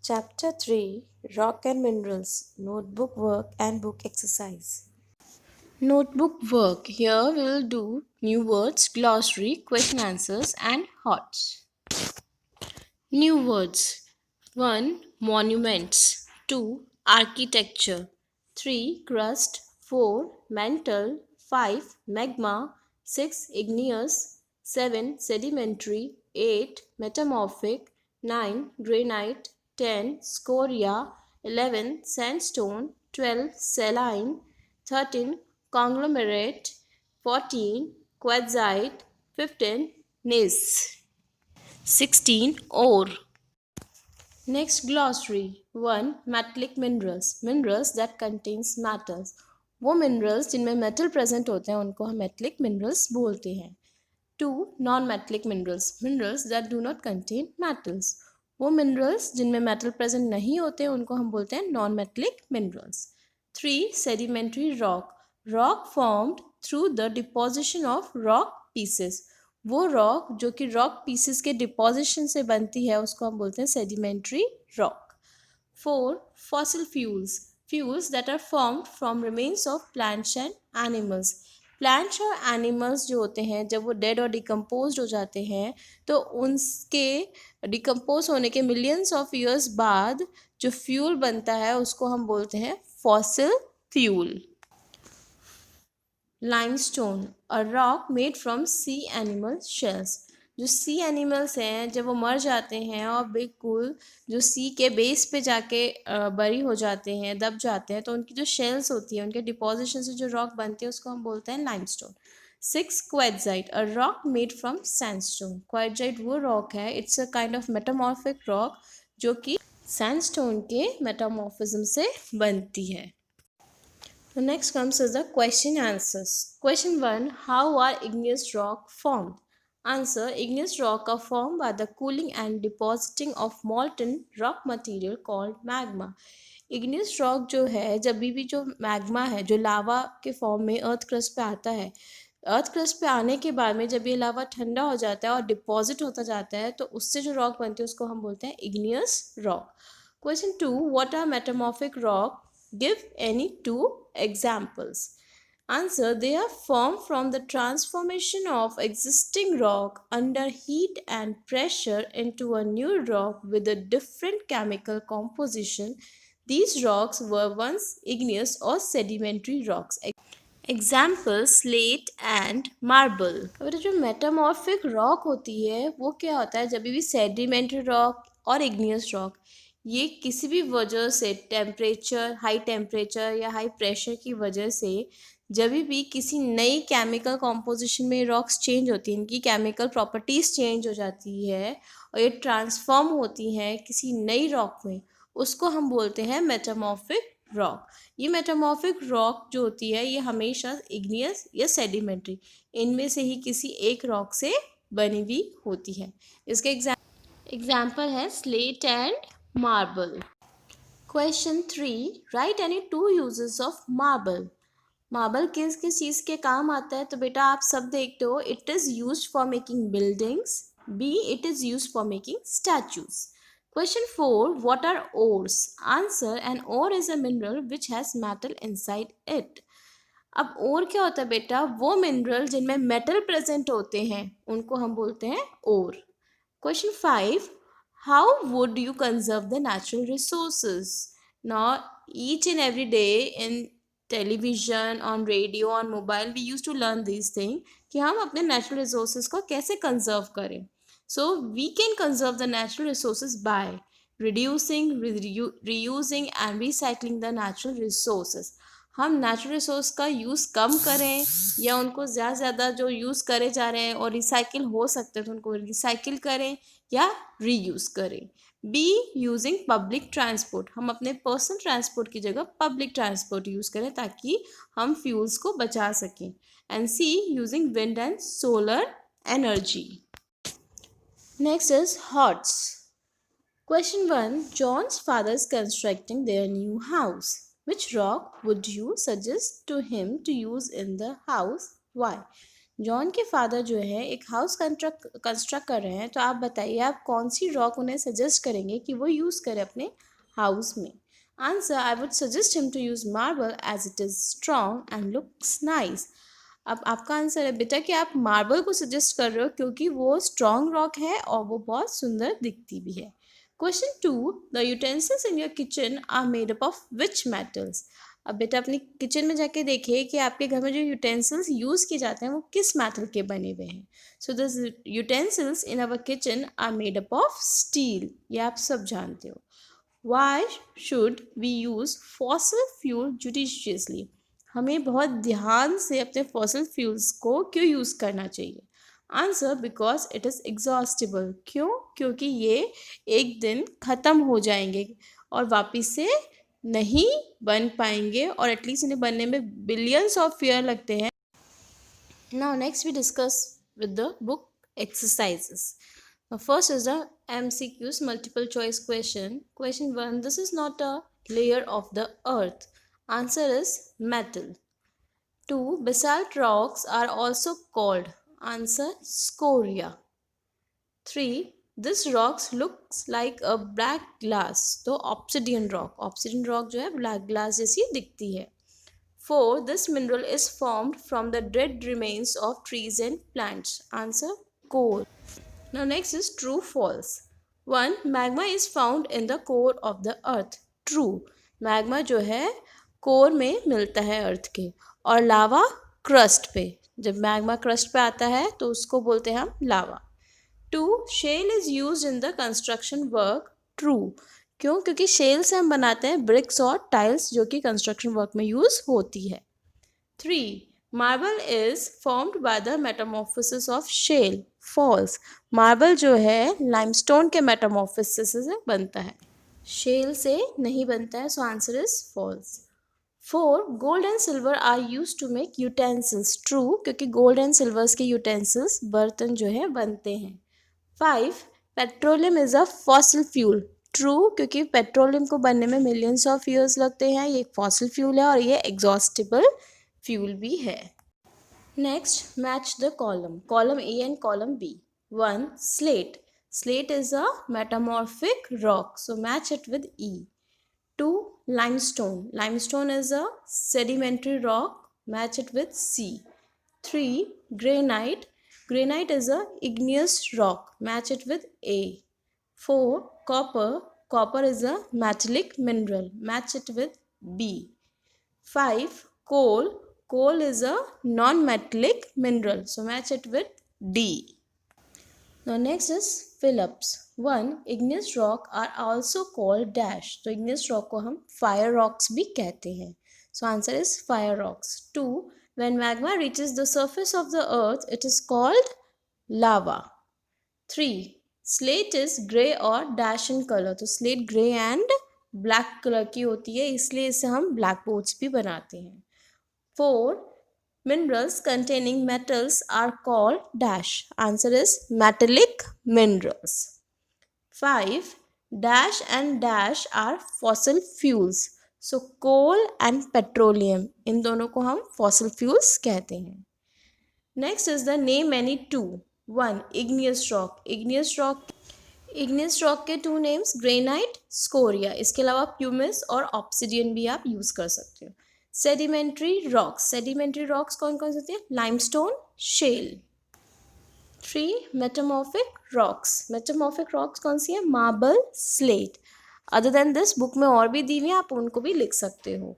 Chapter 3, Rock and Minerals, Notebook Work and Book Exercise. Notebook work. Here we will do new words, glossary, question answers and HOTS. New words. 1. Monuments. 2. Architecture. 3. Crust. 4. Mantle. 5. Magma. 6. Igneous. 7. Sedimentary. 8. Metamorphic. 9. Granite. 10. Scoria. 11. Sandstone. 12. Saline. 13. Conglomerate. 14. Quartzite. 15. Gneiss. 16. Ore. Next glossary. 1. Metallic minerals. Minerals that contains metals. वो minerals जिनमें metal present होते हैं उनको हम metallic minerals बोलते हैं. 2. Non-metallic minerals. Minerals that do not contain metals. वो minerals जिनमें metal present नहीं होते हैं उनको हम बोलते हैं non-metallic minerals. 3. Sedimentary rock. Rock formed through the deposition of rock pieces. वो रॉक जो कि रॉक पीसेस के डिपोजिशन से बनती है उसको हम बोलते हैं sedimentary rock. 4. Fossil fuels. Fuels that are formed from remains of plants and animals. Plants और एनिमल्स जो होते हैं जब वो डेड और डिकम्पोज हो जाते हैं तो उनके डिकम्पोज होने के मिलियंस ऑफ ईयर्स बाद जो फ्यूल बनता है उसको हम बोलते हैं fossil fuel. Limestone, a rock made from sea animal shells. जो सी एनिमल्स हैं जब वो मर जाते हैं और बिल्कुल जो सी के बेस पे जाके बरी हो जाते हैं, दब जाते हैं, तो उनकी जो शेल्स होती है उनके डिपोजिशन से जो रॉक बनती है उसको हम बोलते हैं limestone. 6. Quartzite, a rock made from sandstone. Quartzite वो रॉक है, it's a kind of metamorphic rock जो कि सैंडस्टोन के मेटामॉर्फिज्म से बनती है. The next comes is the question answers. Question 1. How are igneous rock formed? Answer. Igneous rock are formed by the cooling and depositing of molten rock material called magma. Igneous rock जो है जब भी जो magma है जो लावा के form में earth crust पे आता है, अर्थ क्रस्ट पे आने के बाद में जब ये लावा ठंडा हो जाता है और डिपॉजिट होता जाता है तो उससे जो रॉक बनती है उसको हम बोलते हैं igneous rock. Question 2. What are metamorphic rock? Give any two examples. Answer. They are formed from the transformation of existing rock under heat and pressure into a new rock with a different chemical composition. These rocks were once igneous or sedimentary rocks. Example slate and marble. अब जो metamorphic rock होती है वो क्या होता है, जब भी सेडिमेंट्री रॉक और इग्नियस रॉक ये किसी भी वजह से हाई टेम्परेचर या हाई प्रेशर की वजह से जब भी किसी नई केमिकल कॉम्पोजिशन में रॉक्स चेंज होती हैं, इनकी केमिकल प्रॉपर्टीज़ चेंज हो जाती है और ये ट्रांसफॉर्म होती हैं किसी नई रॉक में, उसको हम बोलते हैं मेटामॉर्फिक रॉक. ये मेटामॉर्फिक रॉक जो होती है ये हमेशा इग्नियस या सेडिमेंट्री इनमें से ही किसी एक रॉक से बनी हुई होती है. इसके एग्जाम्पल है slate and marble. Question 3. Right any two uses of marble. Marble किस किस चीज़ के काम आता है, तो बेटा आप सब देखते हो. It is use for making buildings. B. It is use for making statues. Question 4. What are ores? Answer. An ore is a mineral which has metal inside it. अब ओर क्या होता है बेटा, वो मिनरल जिनमें मेटल प्रेजेंट होते हैं उनको हम बोलते हैं ओर. Question 5. How would you conserve the natural resources? Now, each and every day in television, on radio, on mobile, we used to learn these things कि हम अपने natural resources को कैसे conserve करें. So, we can conserve the natural resources by reducing, reusing and recycling the natural resources. हम natural resource का use कम करें या उनको ज़्यादा से ज़्यादा जो यूज़ करे जा रहे हैं और रिसाइकिल हो सकते हैं तो उनको रिसाइकिल करें या रीयूज़ करें. बी. Using public transport. हम अपने पर्सनल ट्रांसपोर्ट की जगह पब्लिक ट्रांसपोर्ट यूज़ करें ताकि हम फ्यूल्स को बचा सकें. And C. Using wind and solar energy. Next is HOTS. Question 1. John's father is constructing their new house. Which rock would you suggest to him to use in the house? Why? John के father जो है एक house construct कर रहे हैं, तो आप बताइए आप कौन सी रॉक उन्हें सजेस्ट करेंगे कि वो यूज़ करें अपने हाउस में। Answer, I would suggest him to use marble as it is strong and looks nice. अब आपका आंसर है बेटा कि आप मार्बल को सजेस्ट कर रहे हो क्योंकि वो स्ट्रॉन्ग रॉक है और वो बहुत सुंदर दिखती भी है। Question 2, the utensils in your kitchen are made up of which metals. अब बेटा अपनी किचन में जाके देखिए कि आपके घर में जो यूटेंसिल्स यूज़ किए जाते हैं वो किस मेटल के बने हुए हैं। So the utensils in our kitchen are made up of steel, ये आप सब जानते हो। Why should we use fossil fuel judiciously? हमें बहुत ध्यान से अपने फॉसिल फ्यूल्स को क्यों यूज़ करना चाहिए। Answer, because it is exhaustible. क्यों? क्योंकि ये एक दिन ख़त्म हो जाएंगे और वापस से नहीं बन पाएंगे और एटलीस्ट इन्हें बनने में बिलियंस ऑफ ईयर लगते हैं। Now next we discuss with the book exercises. Now first is the MCQs, multiple choice question. Question 1, this is not a layer of the earth. Answer is metal. 2, basalt rocks are also called. Answer, scoria. 3, this rocks looks like a black glass. तो obsidian rock जो है black glass जैसी दिखती है। 4, this mineral is formed from the dead remains of trees and plants. Answer, coal. Now next is true false. 1, magma is found in the core of the earth. True. magma जो है core में मिलता है अर्थ के, और लावा crust पे। जब magma crust पे आता है तो उसको बोलते हैं हम lava. 2, shale is used in the construction work. True. क्यों? क्योंकि शेल से हम बनाते हैं ब्रिक्स और टाइल्स जो कि कंस्ट्रक्शन वर्क में यूज होती है। 3, marble is formed by the metamorphosis of shale. False. Marble जो है लाइमस्टोन के मेटामॉर्फोसिस से बनता है, शेल से नहीं बनता है। So answer is false. 4, gold and silver are use to make utensils. True, क्योंकि गोल्ड एंड सिल्वर्स के यूटेंसिल्स बर्तन जो है बनते हैं। 5, petroleum is a fossil fuel. True, क्योंकि पेट्रोलियम को बनने में मिलियंस ऑफ ईयर्स लगते हैं। ये एक फॉसिल फ्यूल है और ये एग्जॉस्टिबल फ्यूल भी है। Next, match the column A and column B. 1, slate. Slate is a metamorphic rock, so match it with E. 2, limestone. Limestone is a sedimentary rock, match it with C. 3, granite. Granite is a igneous rock, match it with A. 4, copper. Copper is a metallic mineral, match it with B. 5, coal. Coal is a non-metallic mineral, so match it with D. Now next is Phillips. 1, igneous rock are also called dash. तो igneous rock को हम fire rocks भी कहते हैं. So answer is fire rocks. 2, when magma reaches the surface of the earth, it is called lava. 3, slate is grey or dash in color. तो slate grey and black color की होती है, इसलिए इसे हम blackboards भी बनाते हैं. 4, minerals containing metals are called dash. Answer is metallic minerals. 5, dash and dash are fossil fuels. So coal and petroleum, इन दोनों को हम fossil fuels कहते हैं. Next is the name any two. 1, igneous rock. Igneous rock के 2 names, granite, scoria. इसके अलावा pumice और obsidian भी आप यूज कर सकते हो. Sedimentary rocks कौन कौन से होते हैं? limestone, shale. 3, metamorphic rocks कौन सी है? marble, slate. Other than this, book में और भी दी हुई है, आप उनको भी लिख सकते हो.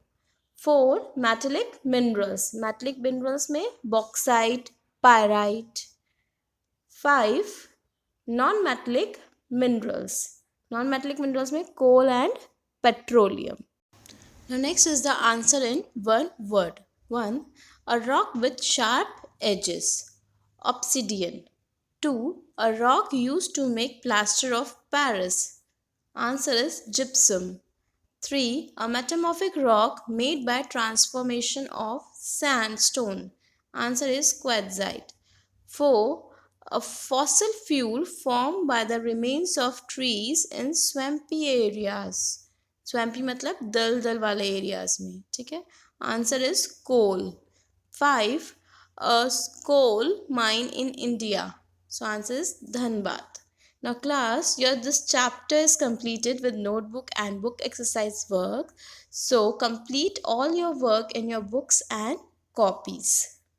4, metallic minerals में bauxite, pyrite. 5, non-metallic minerals में coal and petroleum. Now next is the answer in one word. 1, a rock with sharp edges. Obsidian. 2, a rock used to make plaster of Paris. Answer is gypsum. 3, a metamorphic rock made by transformation of sandstone. Answer is quartzite. 4, a fossil fuel formed by the remains of trees in swampy areas. Swampy मतलब दलदल वाले areas में, ठीक है? Answer is coal. 5, a coal mine in India? So answer is Dhanbad. Now class, this chapter is completed with notebook and book exercise work. So complete all your work in your books and copies.